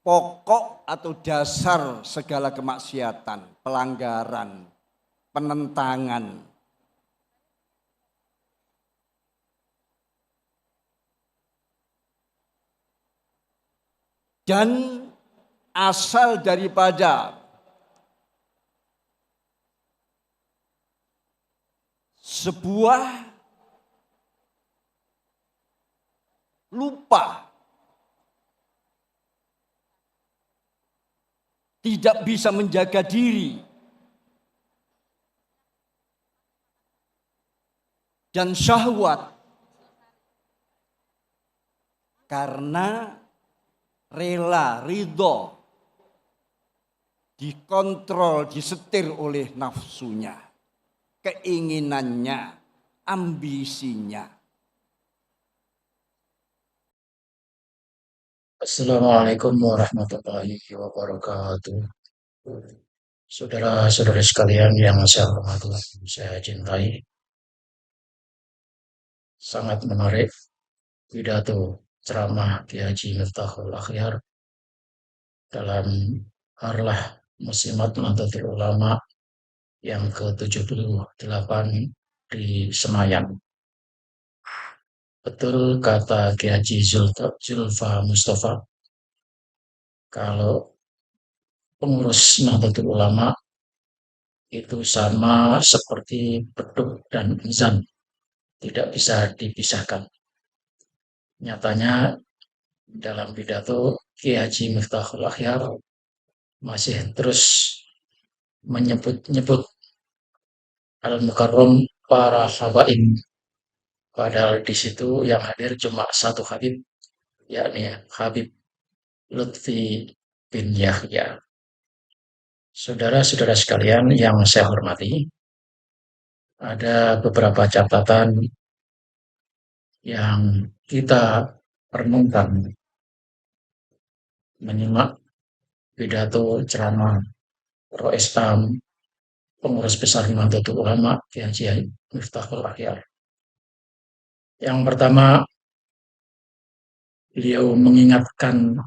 pokok atau dasar segala kemaksiatan, pelanggaran, penentangan. Dan asal daripada sebuah lupa, tidak bisa menjaga diri, dan syahwat karena rela, ridho, dikontrol, disetir oleh nafsunya, keinginannya, ambisinya. Assalamualaikum warahmatullahi wabarakatuh. Saudara-saudara sekalian yang saya hormati, saya cintai, sangat menarik pidato ceramah Kiai Haji Miftahul Akhyar dalam Harlah Muslimat Nahdlatul Ulama yang ke-78 di Senayan. Betul kata Kiai Haji Zulfa Mustafa, kalau pengurus Nahdlatul Ulama itu sama seperti beduk dan mizan, tidak bisa dipisahkan. Nyatanya dalam pidato Kiai Haji Miftahul Akhyar masih terus menyebut-nyebut Al-Mukarram para habaib. Padahal di situ yang hadir cuma satu Habib, yakni Habib Lutfi bin Yahya. Saudara-saudara sekalian yang saya hormati, ada beberapa catatan yang kita renungkan menyimak pidato ceramah Rois Am, pengurus besar Nahdlatul Ulama, Kiai Haji Miftahul Akhyar. Yang pertama, beliau mengingatkan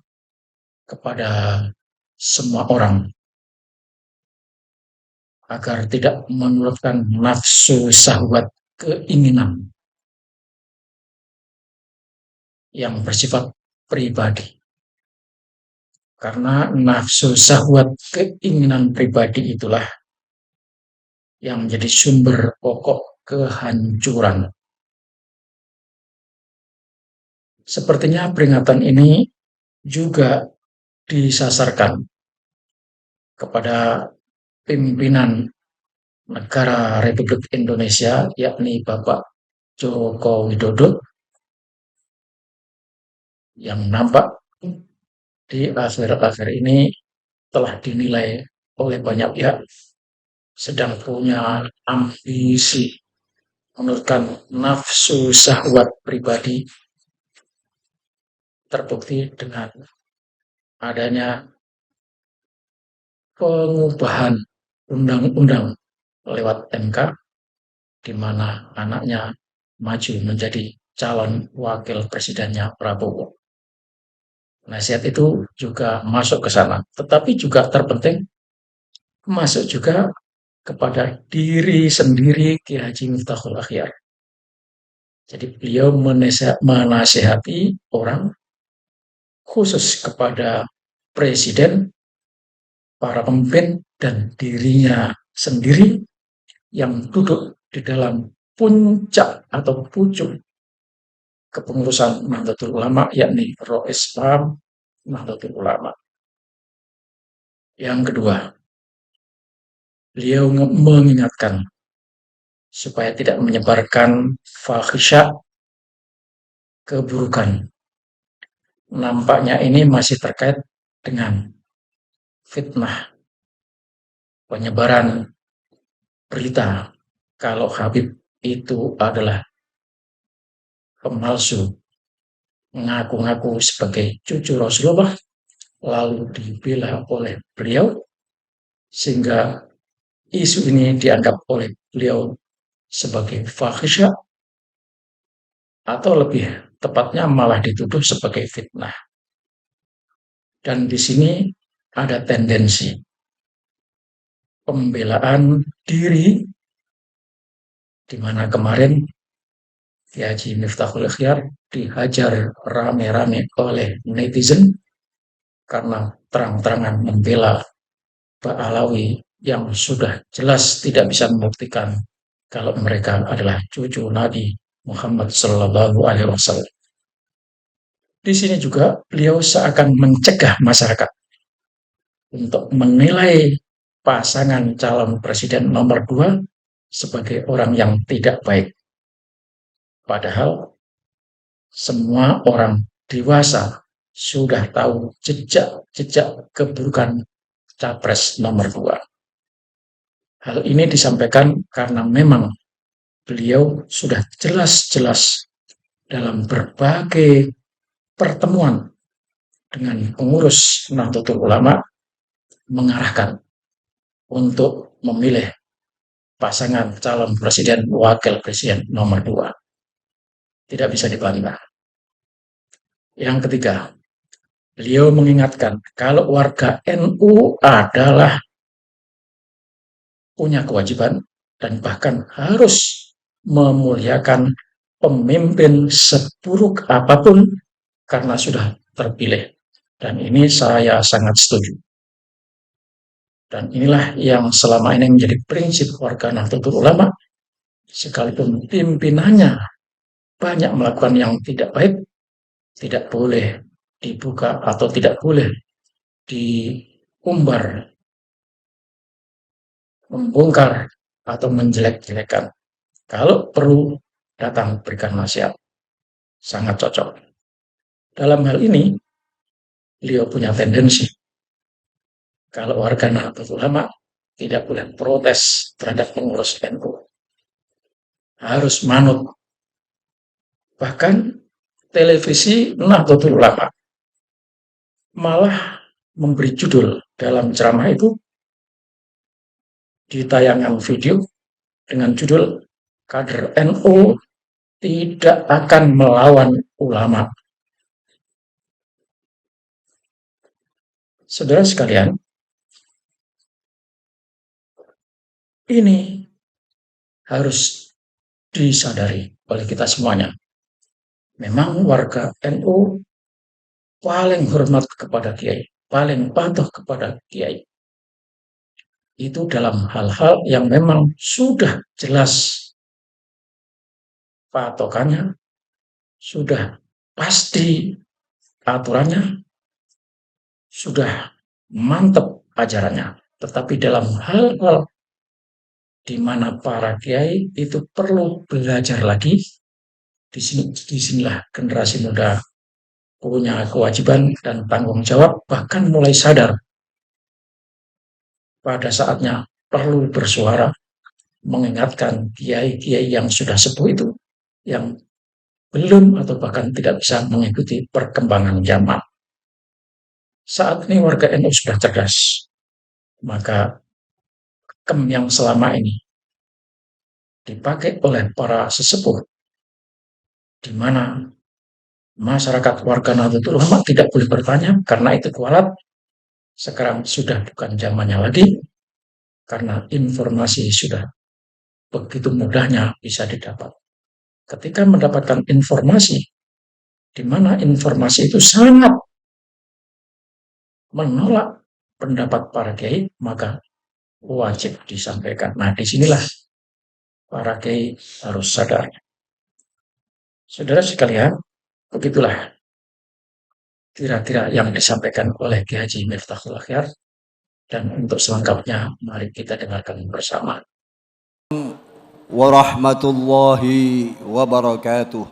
kepada semua orang agar tidak menurutkan nafsu syahwat keinginan yang bersifat pribadi. Karena nafsu syahwat keinginan pribadi itulah yang menjadi sumber pokok kehancuran. Sepertinya peringatan ini juga disasarkan kepada pimpinan negara Republik Indonesia, yakni Bapak Joko Widodo, yang nampak di akhir-akhir ini telah dinilai oleh banyak pihak sedang punya ambisi menurutkan nafsu syahwat pribadi, terbukti dengan adanya pengubahan undang-undang lewat MK, di mana anaknya maju menjadi calon wakil presidennya Prabowo. Nasihat itu juga masuk ke sana, tetapi juga terpenting masuk juga kepada diri sendiri Kiai Haji Miftahul Akhyar. Jadi beliau menasihati orang, khusus kepada presiden, para pemimpin, dan dirinya sendiri yang duduk di dalam puncak atau pucuk kepengurusan Nahdlatul Ulama, yakni Rois Am Nahdlatul Ulama. Yang kedua, beliau mengingatkan supaya tidak menyebarkan fahisyah, keburukan. Nampaknya ini masih terkait dengan fitnah, penyebaran berita kalau Habib itu adalah pemalsu, mengaku-ngaku sebagai cucu Rasulullah, lalu dibela oleh beliau, sehingga isu ini dianggap oleh beliau sebagai fahisyah, atau lebih tepatnya malah dituduh sebagai fitnah. Dan di sini ada tendensi pembelaan diri, di mana kemarin Kiai Haji Miftahul Akhyar dihajar rame-rame oleh netizen karena terang-terangan membela Pak Alawi yang sudah jelas tidak bisa membuktikan kalau mereka adalah cucu Nabi Muhammad Sallallahu Alaihi Wasallam. Di sini juga beliau seakan mencegah masyarakat untuk menilai pasangan calon presiden nomor 2 sebagai orang yang tidak baik. Padahal semua orang dewasa sudah tahu jejak-jejak keburukan capres nomor 2. Hal ini disampaikan karena memang beliau sudah jelas-jelas dalam berbagai pertemuan dengan pengurus Nahdlatul Ulama mengarahkan untuk memilih pasangan calon presiden wakil presiden nomor 2. Tidak bisa dibantah. Yang ketiga, beliau mengingatkan kalau warga NU adalah punya kewajiban dan bahkan harus memuliakan pemimpin seburuk apapun karena sudah terpilih. Dan ini saya sangat setuju. Dan inilah yang selama ini menjadi prinsip warga Nahdlatul Ulama, sekalipun pimpinannya banyak melakukan yang tidak baik, tidak boleh dibuka atau tidak boleh diumbar, membongkar, atau menjelek-jelekan. Kalau perlu datang berikan nasihat. Sangat cocok. Dalam hal ini, beliau punya tendensi. Kalau warga Nahdlatul Ulama tidak boleh protes terhadap pengurus NU. Harus manut. Bahkan televisi Nahdlatul Ulama malah memberi judul dalam ceramah itu di tayangan video dengan judul kader NU tidak akan melawan ulama. Saudara sekalian, ini harus disadari oleh kita semuanya. Memang warga NU paling hormat kepada Kiai, paling patuh kepada Kiai. Itu dalam hal-hal yang memang sudah jelas patokannya, sudah pasti aturannya, sudah mantap ajarannya. Tetapi dalam hal-hal di mana para kiai itu perlu belajar lagi, disinilah generasi muda punya kewajiban dan tanggung jawab, bahkan mulai sadar pada saatnya perlu bersuara, mengingatkan kiai-kiai yang sudah sepuh itu, yang belum atau bahkan tidak bisa mengikuti perkembangan zaman. Saat ini warga NU sudah cerdas, maka pakem yang selama ini dipakai oleh para sesepuh, di mana masyarakat warga Nahdlatul Ulama tidak boleh bertanya karena itu kualat. Sekarang sudah bukan zamannya lagi, karena informasi sudah begitu mudahnya bisa didapat. Ketika mendapatkan informasi, di mana informasi itu sangat menolak pendapat para kiai, maka wajib disampaikan. Nah, disinilah para kiai harus sadar. Saudara sekalian, begitulah kira-kira yang disampaikan oleh Kiai Haji Miftahul Akhyar. Dan untuk selengkapnya, mari kita dengarkan bersama. Warahmatullahi wabarakatuh.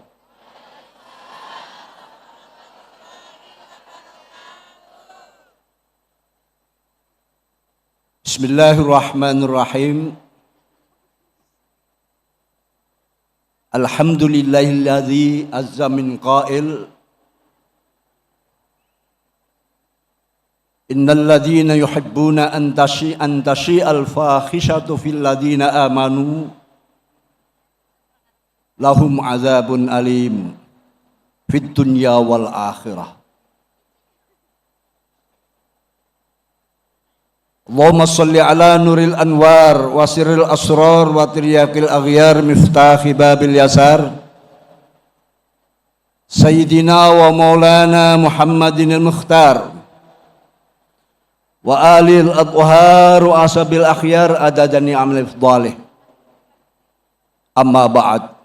Bismillahirrahmanirrahim. Alhamdulillahilladzi azza min qail. Innal ladzina yuhibbuna an tashi'al fakhishatu fil ladzina amanu lahum azabun alim fid dunya wal akhirah. Allahumma salli ala nuril anwar wa sirril asrar wa tiryaqil aghyar miftahi babil yasar Sayyidina wa maulana Muhammadin al-Mukhtar wa alil adhar wa asabil akhyar adadani amal ifdalih. Amma ba'd.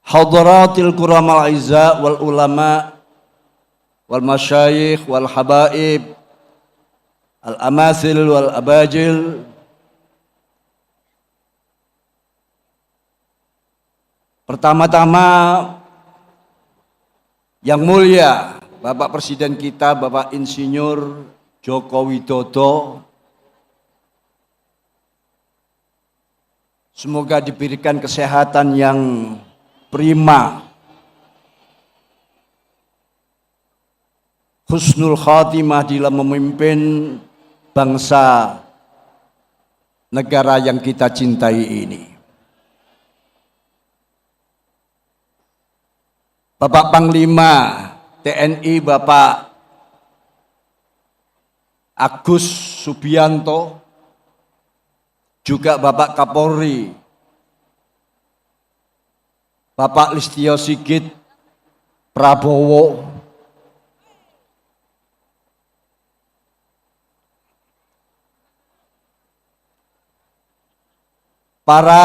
Hadaratil kuramal izza wal ulama wal masyayikh wal habaib al-amathil wal abajil, pertama-tama yang mulia Bapak Presiden kita, Bapak Insinyur Joko Widodo, semoga diberikan kesehatan yang prima, husnul khatimah dalam memimpin bangsa negara yang kita cintai ini. Bapak Panglima TNI Bapak Agus Subianto, juga Bapak Kapolri Bapak Listio Sigit Prabowo, para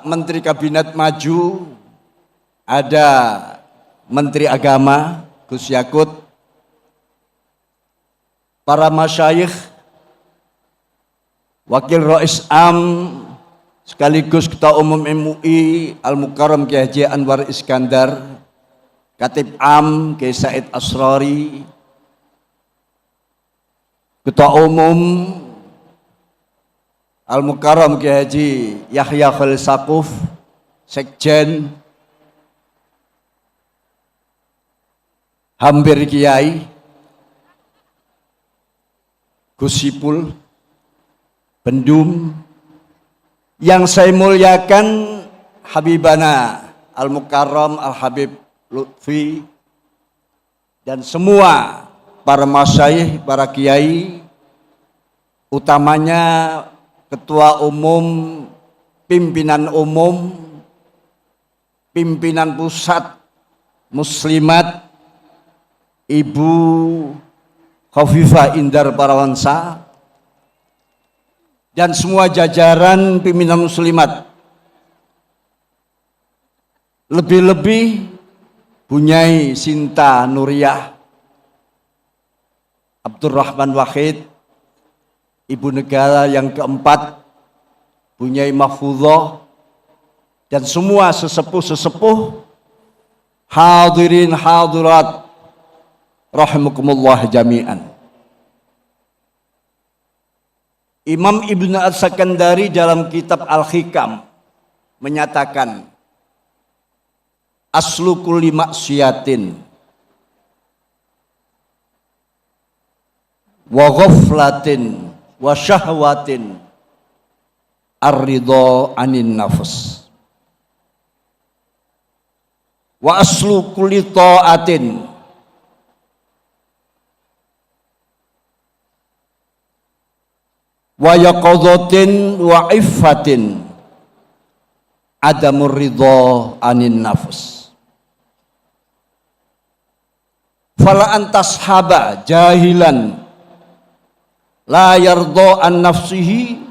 Menteri Kabinet Maju, ada Menteri Agama Gus Yakut, para masyayikh, Wakil Rais Am sekaligus Ketua Umum MUI Al-Mukarram Kiai Haji Anwar Iskandar, Khatib Am Kiai Said Asrari, Ketua Umum Al-Mukarram Kiai Haji Yahya Khalil Saquf, Sekjen, hampir Kiai, Gusipul, Bendum, yang saya muliakan Habibana Al-Mukarram Al-Habib Lutfi, dan semua para masyayikh, para kiai, utamanya Ketua Umum, Pimpinan Umum, Pimpinan Pusat Muslimat, Ibu Khofifah Indar Parawansa, dan semua jajaran pimpinan muslimat, lebih-lebih Bunyai Sinta Nuriyah, Abdurrahman Wahid, Ibu Negara yang keempat, Bunyai Mahfudzoh, dan semua sesepuh-sesepuh, hadirin hadirat rahimakumullah jami'an. Imam Ibn As-Sakandari dalam kitab Al-Hikam menyatakan, aslu kulli maksiatin wa ghaflatin wa syahwatin ar-ridha anin nafs, wa aslu kulli ta'atin wa yaqadhatin wa iffatin adamur ridha anin nafs. Fala antas haba jahilan la yardha an nafsihi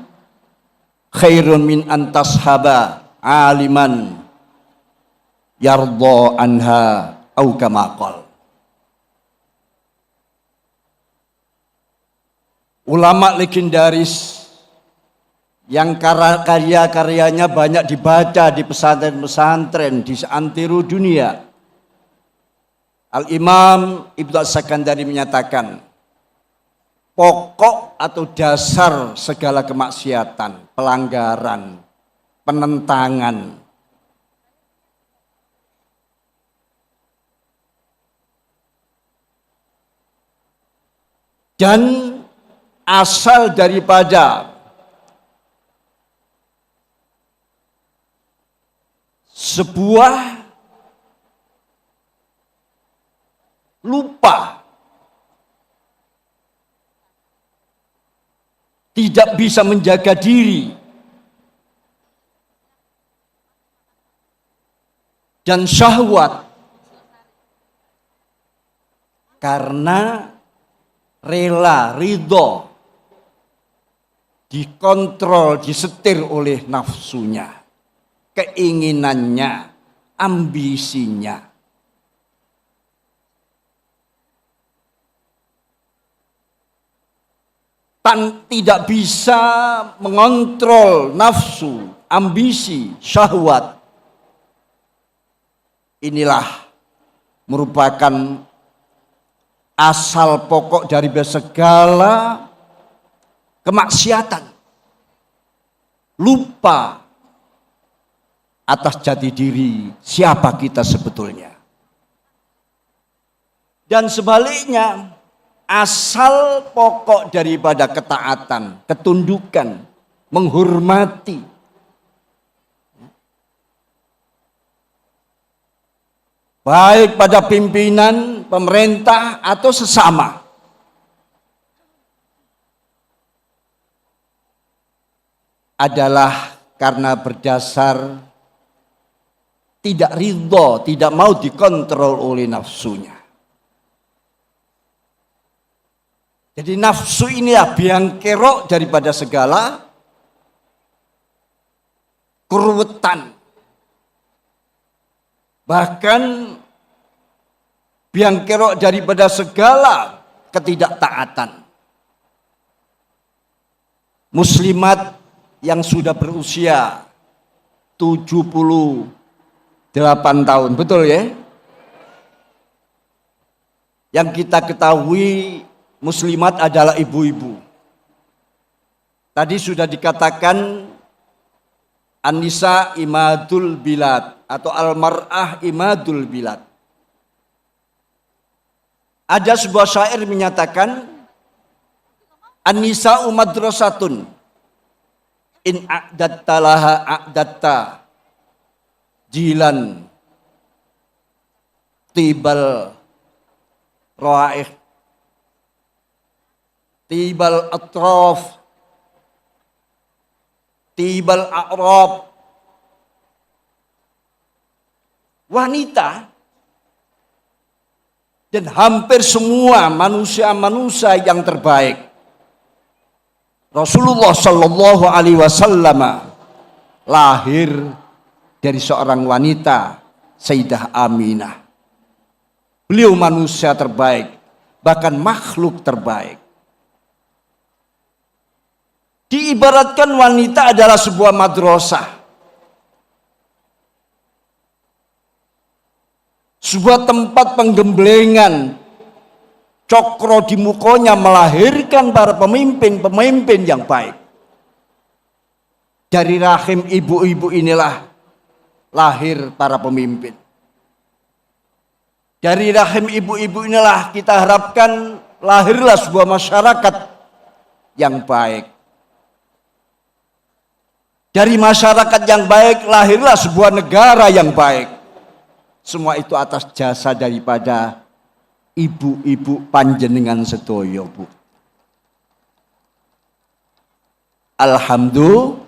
khairun min antas haba aliman yardha anha au kama qala. Ulama legendaris yang karya-karyanya banyak dibaca di pesantren-pesantren di seantero dunia, Al-Imam Ibnu As-Sakandari menyatakan, pokok atau dasar segala kemaksiatan, pelanggaran, penentangan, dan asal daripada sebuah lupa tidak bisa menjaga diri dan syahwat karena rela, ridho, dikontrol, disetir oleh nafsunya, keinginannya, ambisinya. Tidak bisa mengontrol nafsu, ambisi, syahwat. Inilah merupakan asal pokok dari segala kemaksiatan. Lupa atas jati diri siapa kita sebetulnya. Dan sebaliknya, asal pokok daripada ketaatan, ketundukan, menghormati, baik pada pimpinan, pemerintah, atau sesama, adalah karena berdasar tidak ridho, tidak mau dikontrol oleh nafsunya. Jadi nafsu inilah biang kerok daripada segala keruwetan. Bahkan biang kerok daripada segala ketidaktaatan. Muslimat yang sudah berusia 78 tahun, betul ya? Yang kita ketahui muslimat adalah ibu-ibu. Tadi sudah dikatakan An-Nisa imadul bilad atau al-mar'ah imadul bilad. Ada sebuah syair menyatakan An-Nisa madrasatun in a'datta laha a'datta jilan tibal raih tibal atraf tibal a'rab. Wanita dan hampir semua manusia-manusia yang terbaik. Rasulullah Shallallahu Alaihi Wasallam lahir dari seorang wanita, Sayyidah Aminah. Beliau manusia terbaik, bahkan makhluk terbaik. Diibaratkan wanita adalah sebuah madrasah, sebuah tempat penggemblengan, cokro di mukanya melahirkan para pemimpin-pemimpin yang baik. Dari rahim ibu-ibu inilah lahir para pemimpin. Dari rahim ibu-ibu inilah kita harapkan lahirlah sebuah masyarakat yang baik. Dari masyarakat yang baik lahirlah sebuah negara yang baik. Semua itu atas jasa daripada ibu-ibu panjenengan sedoyo, Bu. Alhamdulillah.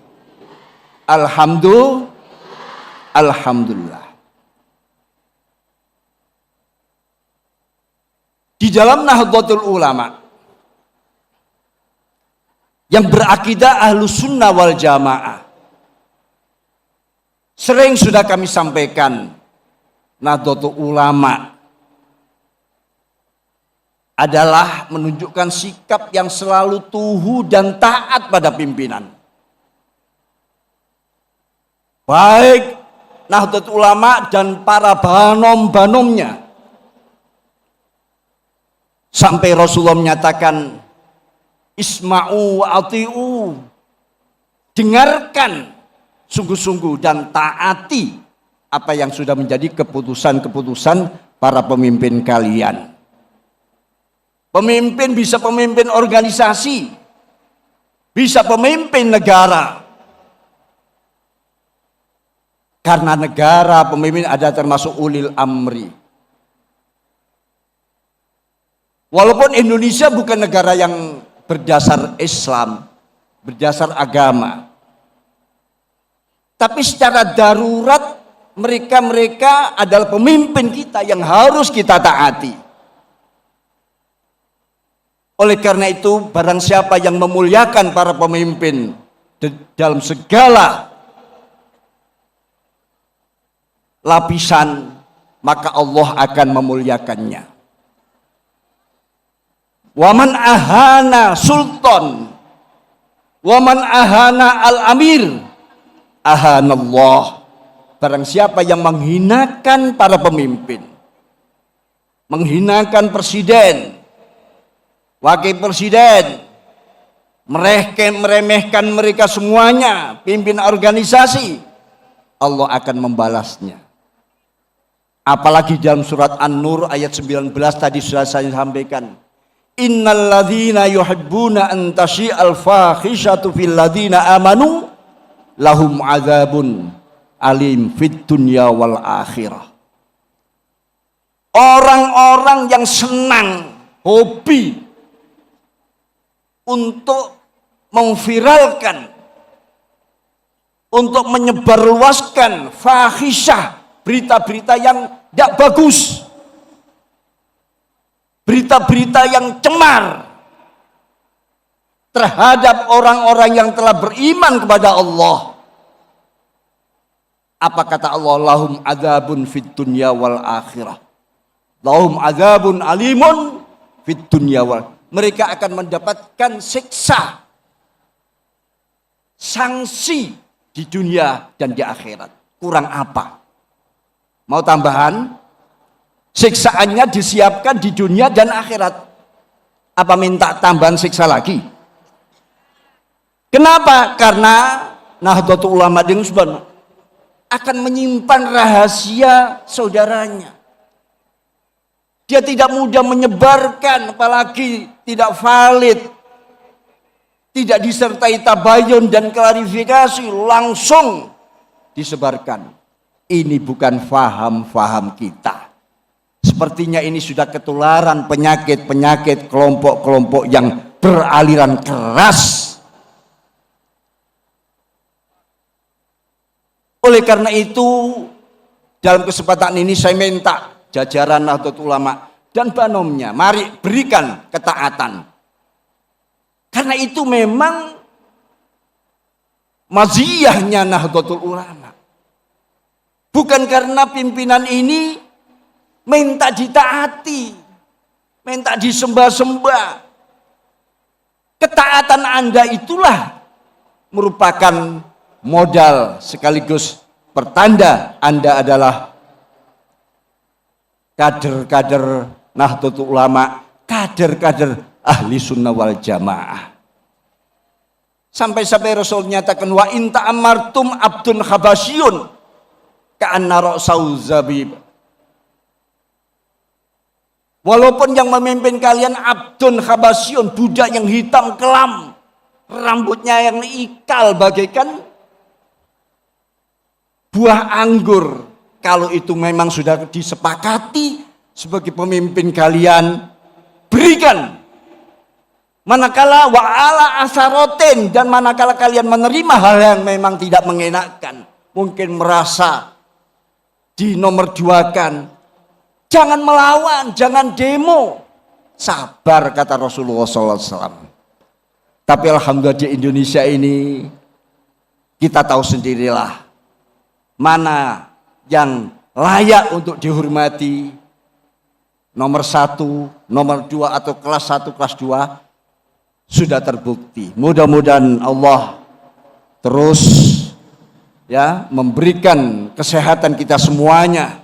Di dalam Nahdlatul Ulama yang berakidah Ahlus Sunnah wal Jamaah, sering sudah kami sampaikan, Nahdlatul Ulama adalah menunjukkan sikap yang selalu tuhu dan taat pada pimpinan. Baik Nahdlatul Ulama dan para banom-banomnya. Sampai Rasulullah menyatakan, Isma'u wa ati'u. Dengarkan sungguh-sungguh dan taati apa yang sudah menjadi keputusan-keputusan para pemimpin kalian. Pemimpin bisa pemimpin organisasi, bisa pemimpin negara. Karena negara pemimpin ada termasuk ulil amri. Walaupun Indonesia bukan negara yang berdasar Islam, berdasar agama. Tapi secara darurat mereka adalah pemimpin kita yang harus kita taati. Oleh karena itu, barang siapa yang memuliakan para pemimpin dalam segala lapisan, maka Allah akan memuliakannya. Waman ahana sultan, waman ahana al-amir, ahanallah. Barang siapa yang menghinakan para pemimpin, menghinakan presiden, wakil presiden, meremehkan mereka semuanya, pimpin organisasi, Allah akan membalasnya. Apalagi dalam surat An-Nur ayat 19 tadi sudah saya sampaikan. Innalladzina yuhibbuna an tasyi'al fakhishatu fil ladzina amanu lahum adzabun alim fid dunya wal akhirah. Orang-orang yang senang, hobi untuk memviralkan, untuk menyebarluaskan fahisyah, berita-berita yang tidak bagus, berita-berita yang cemar terhadap orang-orang yang telah beriman kepada Allah. Apa kata Allah? Lahum adzabun fid dunya wal akhirah. Lahum adzabun alimun fid dunya wal. Mereka akan mendapatkan siksa, sanksi di dunia dan di akhirat. Kurang apa? Mau tambahan? Siksaannya disiapkan di dunia dan akhirat. Apa minta tambahan siksa lagi? Kenapa? Karena Nahdlatul Ulama dengan Subhan akan menyimpan rahasia saudaranya. Dia tidak mudah menyebarkan, apalagi tidak valid, tidak disertai tabayun dan klarifikasi, langsung disebarkan. Ini bukan faham-faham kita. Sepertinya ini sudah ketularan penyakit-penyakit kelompok-kelompok yang beraliran keras. Oleh karena itu, dalam kesempatan ini saya minta jajaran Nahdlatul Ulama dan banomnya, mari berikan ketaatan. Karena itu memang maziyahnya Nahdlatul Ulama. Bukan karena pimpinan ini minta ditaati, minta disembah-sembah. Ketaatan Anda itulah merupakan modal sekaligus pertanda Anda adalah kader-kader Nahdlatul Ulama, kader-kader ahli sunnah wal jamaah. Sampai-sampai Rasul nyatakan wa in ta'amartum abdun khabasyun ka'anna ra'sau zabib. Walaupun yang memimpin kalian abdun khabasyun, budak yang hitam kelam, rambutnya yang ikal bagaikan buah anggur. Kalau itu memang sudah disepakati sebagai pemimpin kalian, berikan. Manakala wa'ala asarotin, dan manakala kalian menerima hal yang memang tidak mengenakan, mungkin merasa dinomorduakan, jangan melawan, jangan demo. Sabar, kata Rasulullah SAW. Tapi alhamdulillah di Indonesia ini kita tahu sendirilah mana yang layak untuk dihormati, nomor 1, nomor 2 atau kelas 1, kelas 2 sudah terbukti. Mudah-mudahan Allah terus ya memberikan kesehatan kita semuanya.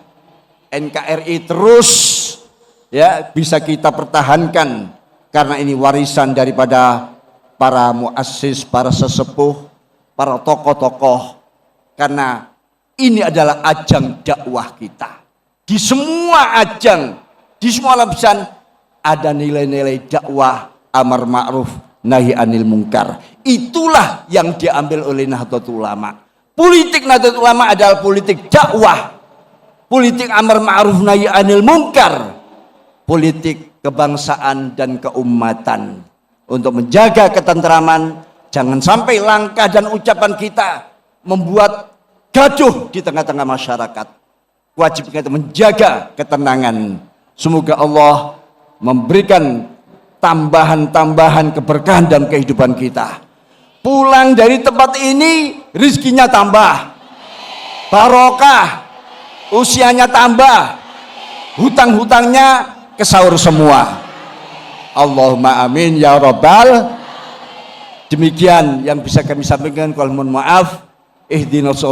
NKRI terus ya bisa kita pertahankan karena ini warisan daripada para muassis, para sesepuh, para tokoh-tokoh. Karena ini adalah ajang dakwah kita. Di semua ajang, di semua lapisan ada nilai-nilai dakwah, amar ma'ruf, nahi anil munkar. Itulah yang diambil oleh Nahdlatul Ulama. Politik Nahdlatul Ulama adalah politik dakwah, politik amar ma'ruf, nahi anil munkar, politik kebangsaan dan keumatan untuk menjaga ketentraman, Jangan sampai langkah dan ucapan kita membuat gaduh di tengah-tengah masyarakat. Wajib kita menjaga ketenangan. Semoga Allah memberikan tambahan-tambahan keberkahan dalam kehidupan kita. Pulang dari tempat ini rizkinya tambah, barokah, usianya tambah, hutang-hutangnya kesaur semua. Allahumma amin ya rabbal. Demikian yang bisa kami sampaikan. Mohon maaf. Ihdinas